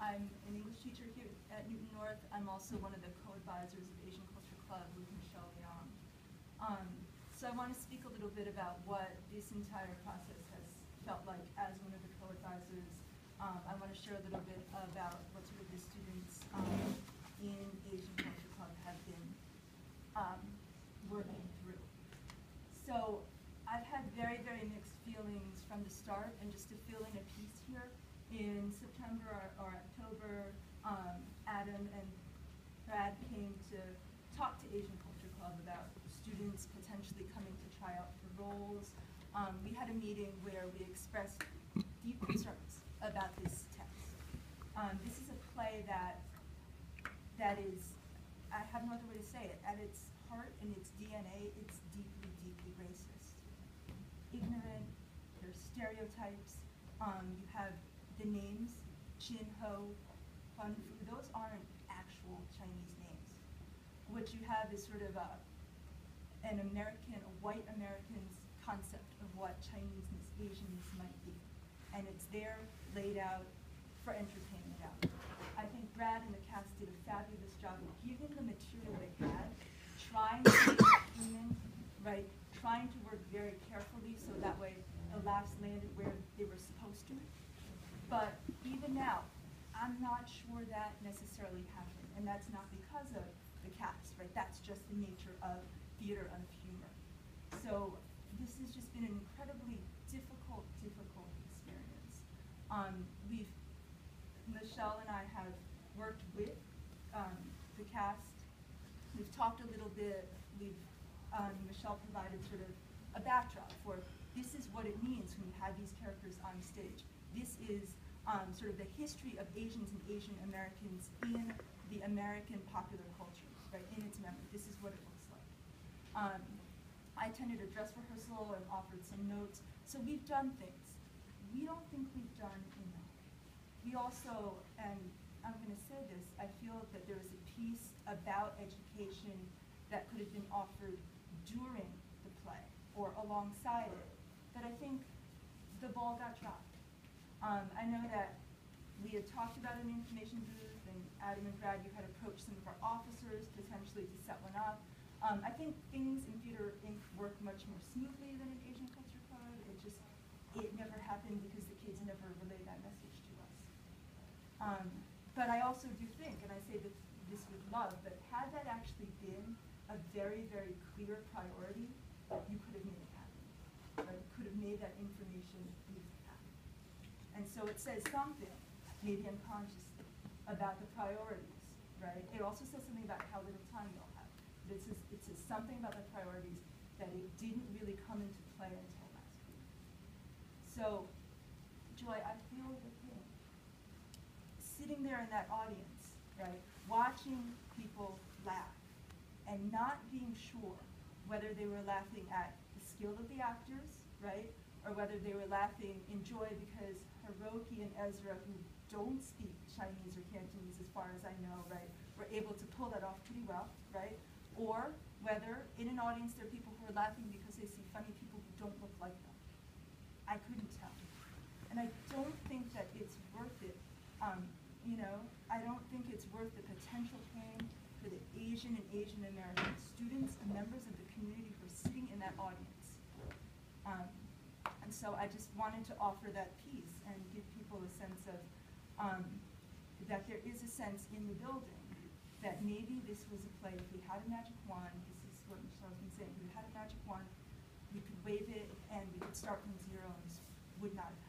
I'm an English teacher here at Newton North. I'm also one of the co-advisors of Asian Culture Club with Michelle Leong. So I want to speak a little bit about what this entire process has felt like as one of the co-advisors. I want to share a little bit about what sort of the students in Asian Culture Club have been working through. So I've had very, very mixed feelings from the start, and just to fill in a piece here, in September or October, Adam and Brad came to talk to Asian Culture Club about students potentially coming to try out for roles. We had a meeting where we expressed deep concerns about this text. This is a play that is, I have no other way to say it, at its heart and its DNA, it's deeply, deeply racist. Ignorant, there's stereotypes, you have the names, Jin Ho, Hun Fu, those aren't actual Chinese names. What you have is sort of a white American's concept of what Chineseness, Asianness might be. And it's there, laid out for entertainment value. I think Brad and the cast did a fabulous job of giving the material they had, trying to make it human, right? Trying to work very carefully so that way the laughs landed where they were supposed to. But even now, I'm not sure that necessarily happened, and that's not because of the cast, right? That's just the nature of theater of humor. So this has just been an incredibly difficult experience. Michelle and I have worked with the cast. We've talked a little bit. Michelle provided sort of a backdrop for this is what it means when you have these characters on stage. This is sort of the history of Asians and Asian Americans in the American popular culture, right, in its memory. This is what it looks like. I attended a dress rehearsal and offered some notes. So we've done things. We don't think we've done enough. We also, and I'm going to say this, I feel that there is a piece about education that could have been offered during the play or alongside it that I think the ball got dropped. I know that we had talked about an information booth, and Adam and Brad, you had approached some of our officers potentially to set one up. I think things in Theater Inc. work much more smoothly than in Asian Culture Club. It never happened because the kids never relayed that message to us. But I also do think, and I say this with love, but had that actually been a very, very clear priority, you could have made it happen. Right? You could have made that information booth happen. And so it says something, maybe unconsciously, about the priorities, right? It also says something about how little time you'll have. It says something about the priorities that it didn't really come into play until last week. So, Joy, I feel the pain. Sitting there in that audience, right, watching people laugh and not being sure whether they were laughing at the skill of the actors, right, or whether they were laughing in joy because Hiroki and Ezra, who don't speak Chinese or Cantonese as far as I know, right, were able to pull that off pretty well, right? Or whether in an audience there are people who are laughing because they see funny people who don't look like them. I couldn't tell. And I don't think that it's worth it. I don't think it's worth the potential pain for the Asian and Asian American students and members of the community who are sitting in that audience. And so I just wanted to offer that piece and give people a sense of that there is a sense in the building that maybe this was a play, if we had a magic wand, this is what Michelle's been saying, if we had a magic wand, we could wave it and we could start from zero and this would not have